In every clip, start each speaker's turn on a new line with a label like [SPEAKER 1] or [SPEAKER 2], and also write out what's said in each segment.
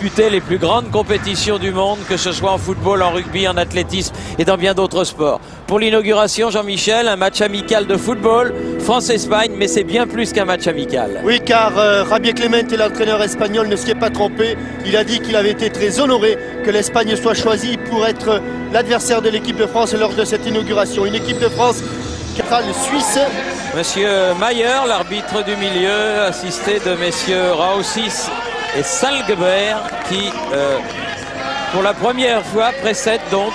[SPEAKER 1] disputer les plus grandes compétitions du monde, que ce soit en football, en rugby, en athlétisme et dans bien d'autres sports. Pour l'inauguration, Jean-Michel, un match amical de football, France-Espagne, mais c'est bien plus qu'un match amical.
[SPEAKER 2] Oui, car Javier Clemente, l'entraîneur espagnol, ne s'y est pas trompé. Il a dit qu'il avait été très honoré que l'Espagne soit choisie pour être l'adversaire de l'équipe de France lors de cette inauguration. Une équipe de France qui sera le Suisse.
[SPEAKER 1] Monsieur Mayer, l'arbitre du milieu, assisté de messieurs Raussis et Salgebert, qui pour la première fois précèdent donc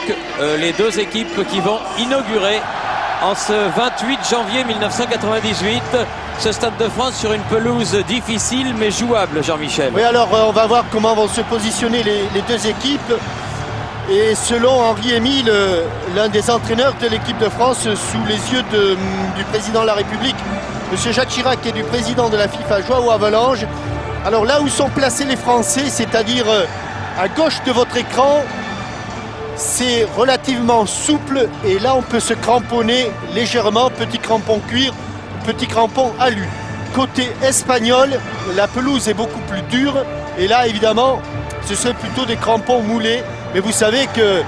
[SPEAKER 1] les deux équipes qui vont inaugurer en ce 28 janvier 1998 ce Stade de France sur une pelouse difficile mais jouable, Jean-Michel.
[SPEAKER 2] Oui, alors on va voir comment vont se positionner les deux équipes. Et selon Henri Émile, l'un des entraîneurs de l'équipe de France, sous les yeux du président de la République, M. Jacques Chirac, et du président de la FIFA, Joao Havelange, alors là où sont placés les Français, c'est-à-dire à gauche de votre écran, c'est relativement souple et là on peut se cramponner légèrement, petit crampon cuir, petit crampon alu. Côté espagnol, la pelouse est beaucoup plus dure et là évidemment ce serait plutôt des crampons moulés. Mais vous savez que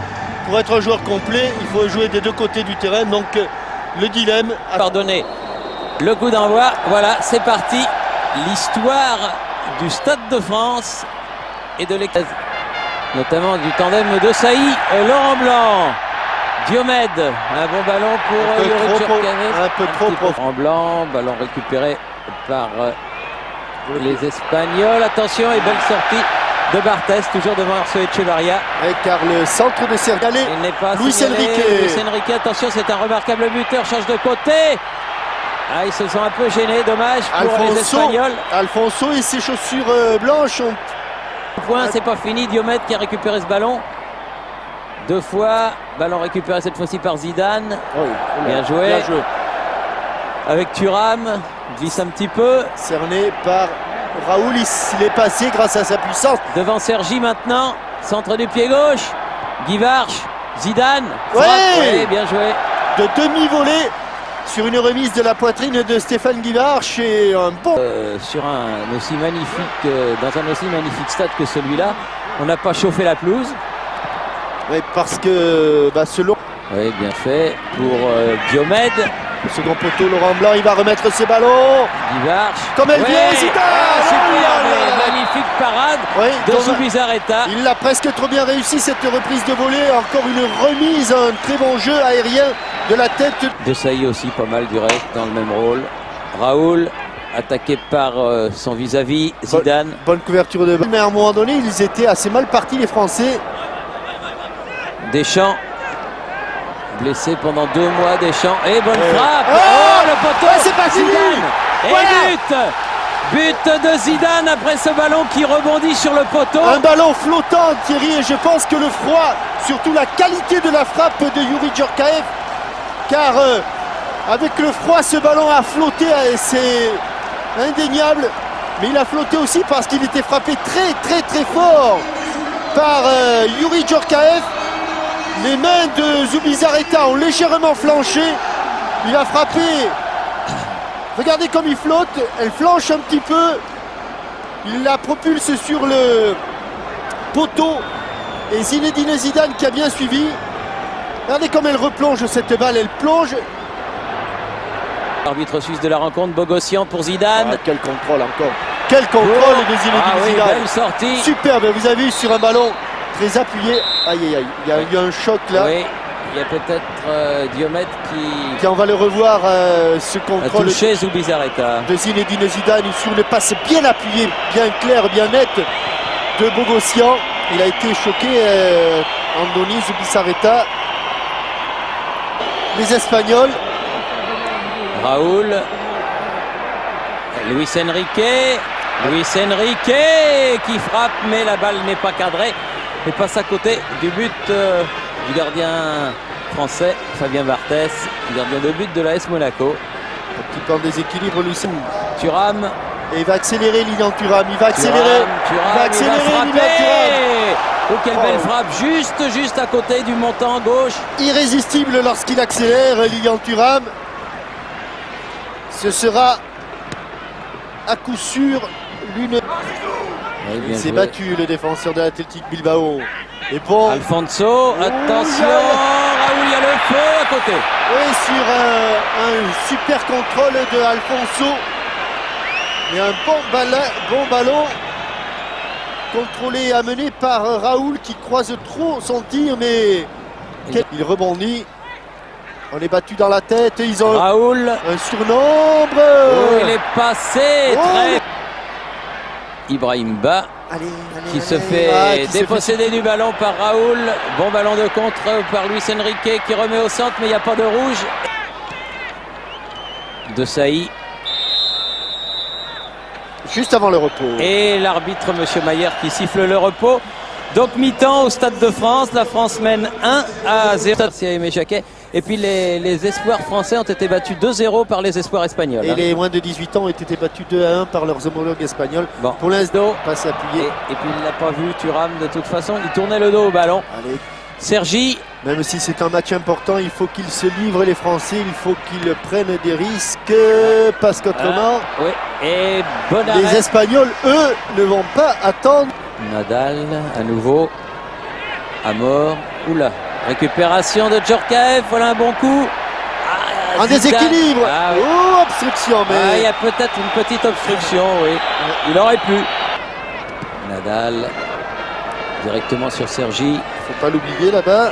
[SPEAKER 2] pour être un joueur complet, il faut jouer des deux côtés du terrain. Donc le dilemme...
[SPEAKER 1] Pardonnez, le coup d'envoi, voilà, c'est parti. L'histoire du Stade de France et de l'équipe, notamment du tandem de Sailly et Laurent Blanc. Diomède, un bon ballon pour Yuri Djurkaeff.
[SPEAKER 2] Un peu trop profond.
[SPEAKER 1] En blanc, ballon récupéré par les Espagnols. Attention et belle sortie de Barthez, toujours devant Arce Echevarria.
[SPEAKER 2] Car le centre de Sergalé,
[SPEAKER 1] il n'est pas
[SPEAKER 2] Luis
[SPEAKER 1] signalé.
[SPEAKER 2] Enrique.
[SPEAKER 1] Luis Enrique, attention, c'est un remarquable buteur, change de côté. Ah, ils se sont un peu gênés, dommage pour les Espagnols.
[SPEAKER 2] Alfonso et ses chaussures blanches ont...
[SPEAKER 1] Point, c'est pas fini. Diomède qui a récupéré ce ballon. Deux fois, ballon récupéré cette fois-ci par Zidane.
[SPEAKER 2] Oui,
[SPEAKER 1] bien joué.
[SPEAKER 2] Bien joué.
[SPEAKER 1] Avec Thuram, glisse un petit peu.
[SPEAKER 2] Cerné par Raoul, il est passé grâce à sa puissance.
[SPEAKER 1] Devant Sergi maintenant, centre du pied gauche. Guy Varche, Zidane.
[SPEAKER 2] Ouais,
[SPEAKER 1] bien joué.
[SPEAKER 2] De demi-volée sur une remise de la poitrine de Stéphane Guy Varche et un bon...
[SPEAKER 1] Sur un aussi magnifique, dans un aussi magnifique stade que celui-là, on n'a pas chauffé la pelouse.
[SPEAKER 2] Oui, parce que selon...
[SPEAKER 1] Oui, bien fait pour Diomède.
[SPEAKER 2] Le second poteau, Laurent Blanc, il va remettre ses ballons.
[SPEAKER 1] Guy Varche.
[SPEAKER 2] Comme elle vient,
[SPEAKER 1] Zidane. Magnifique parade de Zubizarreta.
[SPEAKER 2] Il l'a presque trop bien réussi cette reprise de volée. Encore une remise, un très bon jeu aérien de la tête.
[SPEAKER 1] De Sailly aussi, pas mal du reste dans le même rôle. Raoul, attaqué par son vis-à-vis, Zidane.
[SPEAKER 2] Bonne couverture de balle. Mais à un moment donné, ils étaient assez mal partis, les Français.
[SPEAKER 1] Deschamps. Blessé pendant 2 mois, Deschamps. Et bonne frappe.
[SPEAKER 2] Oh,
[SPEAKER 1] le poteau.
[SPEAKER 2] C'est pas fini.
[SPEAKER 1] Et
[SPEAKER 2] Voilà.
[SPEAKER 1] but de Zidane après ce ballon qui rebondit sur le poteau.
[SPEAKER 2] Un ballon flottant, Thierry, et je pense que le froid, surtout la qualité de la frappe de Yuri Djurkaeff, car avec le froid, ce ballon a flotté, c'est indéniable, mais il a flotté aussi parce qu'il était frappé très fort par Yuri Djurkaeff. Les mains de Zubizarreta ont légèrement flanché. Il a frappé. Regardez comme il flotte. Elle flanche un petit peu. Il la propulse sur le poteau. Et Zinedine Zidane qui a bien suivi. Regardez comme elle replonge cette balle. Elle plonge.
[SPEAKER 1] Arbitre suisse de la rencontre, Bogossian pour Zidane.
[SPEAKER 2] Quel contrôle encore. Quel contrôle de Zinedine Zidane.
[SPEAKER 1] Belle sortie.
[SPEAKER 2] Superbe. Vous avez vu sur un ballon très appuyé. Aïe. Il y a eu un choc là.
[SPEAKER 1] Oui. Il y a peut-être Diomède qui...
[SPEAKER 2] On va le revoir, ce contrôle
[SPEAKER 1] touché Zubizarreta
[SPEAKER 2] de Zinedine Zidane sur une passe bien appuyée, bien claire, bien nette de Bogossian. Il a été choqué, Andoni Zubizarreta. Les Espagnols.
[SPEAKER 1] Raoul. Luis Enrique qui frappe, mais la balle n'est pas cadrée et passe à côté du but du gardien français, Fabien Barthez, gardien de but de l'AS Monaco.
[SPEAKER 2] Un petit peu en déséquilibre, Lucien.
[SPEAKER 1] Thuram.
[SPEAKER 2] Et il va accélérer, Lilian Thuram. Il va accélérer.
[SPEAKER 1] Oh, quelle belle frappe, juste à côté du montant gauche.
[SPEAKER 2] Irrésistible lorsqu'il accélère, Lilian Thuram. Ce sera à coup sûr l'une... Il s'est battu, le défenseur de l'Athletic Bilbao. Et bon.
[SPEAKER 1] Alfonso, attention, Raoul, il y a le feu à côté.
[SPEAKER 2] Oui, sur un super contrôle de Alfonso. Et un bon ballon contrôlé et amené par Raoul qui croise trop son tir, mais il rebondit. On est battu dans la tête. Ils ont
[SPEAKER 1] Raoul.
[SPEAKER 2] Un surnombre.
[SPEAKER 1] Oh, il est passé très. Ibrahim Ba qui se fait déposséder du ballon par Raoul. Bon ballon de contre par Luis Enrique qui remet au centre, mais il n'y a pas de rouge. De Sailly.
[SPEAKER 2] Juste avant le repos.
[SPEAKER 1] Et l'arbitre, M. Mayer, qui siffle le repos. Donc mi-temps au Stade de France. La France mène 1-0. C'est Aimé Jacquet. Et puis les espoirs français ont été battus 2-0 par les espoirs espagnols.
[SPEAKER 2] Et les moins de 18 ans ont été battus 2-1 par leurs homologues espagnols.
[SPEAKER 1] Bon.
[SPEAKER 2] Pour l'instant, pas s'appuyer.
[SPEAKER 1] Et puis il ne l'a pas vu, Thuram, de toute façon. Il tournait le dos au ballon.
[SPEAKER 2] Allez.
[SPEAKER 1] Sergi.
[SPEAKER 2] Même si c'est un match important, il faut qu'ils se livrent, les Français. Il faut qu'ils prennent des risques. Parce qu'autrement,
[SPEAKER 1] oui. Et bon arrêt.
[SPEAKER 2] Les Espagnols, eux, ne vont pas attendre.
[SPEAKER 1] Nadal, à nouveau. À mort. Oula. Récupération de Djorkaeff, voilà un bon coup.
[SPEAKER 2] En déséquilibre.
[SPEAKER 1] Ah, oui.
[SPEAKER 2] Oh, obstruction. Mais
[SPEAKER 1] il y a peut-être une petite obstruction, oui. Il aurait pu. Nadal, directement sur Sergi.
[SPEAKER 2] Faut pas l'oublier là-bas.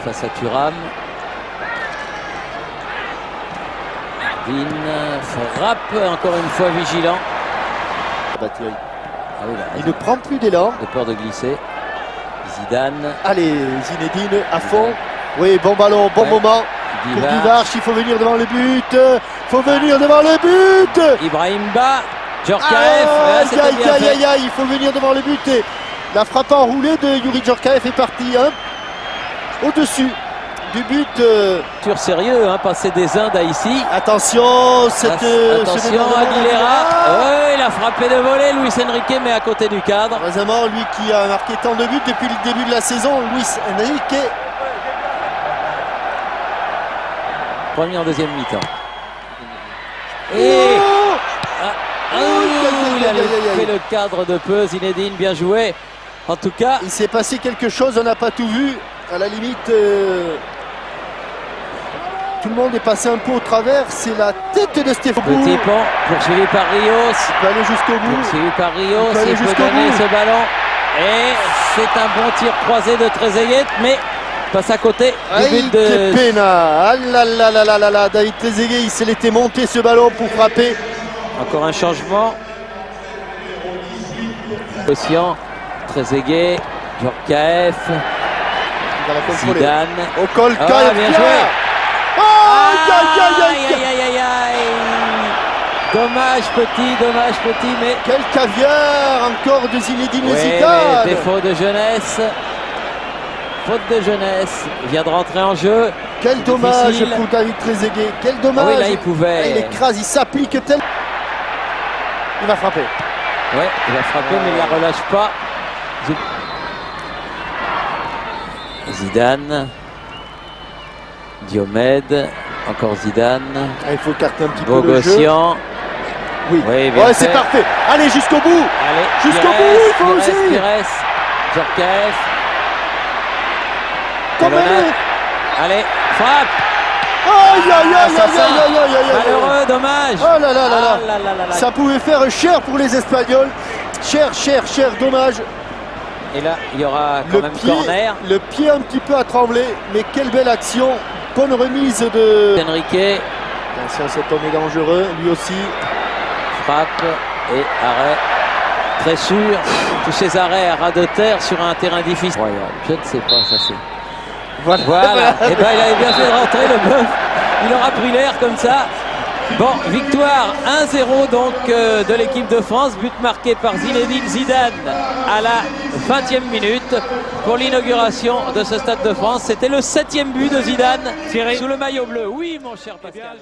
[SPEAKER 1] Face à Thuram. Vin frappe, encore une fois vigilant.
[SPEAKER 2] Ah,
[SPEAKER 1] oui,
[SPEAKER 2] il ne prend plus d'élan.
[SPEAKER 1] De peur de glisser. Zidane.
[SPEAKER 2] Allez, Zinedine à fond. Oui, bon ballon, bon moment. Pour Divac, il faut venir devant le but. Il faut venir devant le but.
[SPEAKER 1] Ibrahim Ba. Djorkaeff.
[SPEAKER 2] Il faut venir devant le but. Et la frappe enroulée de Youri Djorkaeff est partie au-dessus du but.
[SPEAKER 1] Sur sérieux, passer des Indes à ici.
[SPEAKER 2] Attention,
[SPEAKER 1] attention Aguilera. Oui, il a frappé de volée, Luis Enrique, mais à côté du cadre.
[SPEAKER 2] Heureusement, lui qui a marqué tant de buts depuis le début de la saison, Luis Enrique.
[SPEAKER 1] Premier en deuxième mi-temps. Et il a fait le cadre de peu. Zinedine, bien joué. En tout cas,
[SPEAKER 2] il s'est passé quelque chose, on n'a pas tout vu. À la limite, tout le monde est passé un peu au travers. C'est la tête de Stéphane.
[SPEAKER 1] Petit pont poursuivi par Rios.
[SPEAKER 2] Il peut aller jusqu'au bout.
[SPEAKER 1] Poursuivi par Rios. Il peut donner ce ballon. Et c'est un bon tir croisé de Trezeguet, mais passe à côté du but de...
[SPEAKER 2] Pena. Ah là là, David Trezeguet, il s'est laissé monter ce ballon pour frapper.
[SPEAKER 1] Encore un changement. Ossian, Trezeguet, Djorkaeff, Zidane.
[SPEAKER 2] Okolka,
[SPEAKER 1] bien joué.
[SPEAKER 2] Aïe.
[SPEAKER 1] Dommage petit, mais...
[SPEAKER 2] Quel caviar encore de Zinedine Zidane.
[SPEAKER 1] Défaut de jeunesse. Faute de jeunesse. Il vient de rentrer en jeu.
[SPEAKER 2] Quel dommage pour David Trezeguet. Quel dommage.
[SPEAKER 1] Oui, là, il pouvait...
[SPEAKER 2] il écrase, il s'applique tel... Il va frapper.
[SPEAKER 1] Ouais, il va frapper, mais il ne la relâche pas. Zidane. Diomède. Encore Zidane.
[SPEAKER 2] Il faut carter un petit peu le jeu. Oui, c'est parfait. Allez, jusqu'au bout.
[SPEAKER 1] Allez,
[SPEAKER 2] jusqu'au bout, il faut aussi.
[SPEAKER 1] Djorkaeff. Allez, frappe. Malheureux, dommage.
[SPEAKER 2] Oh là là. Ça pouvait faire cher pour les Espagnols. Cher, dommage.
[SPEAKER 1] Et là, il y aura quand même corner.
[SPEAKER 2] Le pied un petit peu à trembler, mais quelle belle action. Bonne remise de
[SPEAKER 1] Enrique.
[SPEAKER 2] Attention, cet homme est dangereux, lui aussi.
[SPEAKER 1] Frappe et arrêt. Très sûr. Tous ces arrêts à ras de terre sur un terrain difficile. Je ne sais pas, ça c'est... Voilà. Et ben il avait bien fait de rentrer le bœuf. Il aura pris l'air comme ça. Bon, victoire 1-0 donc de l'équipe de France. But marqué par Zinedine Zidane à la 20e minute pour l'inauguration de ce Stade de France. C'était le 7e but de Zidane tiré sous le maillot bleu. Oui, mon cher Pascal.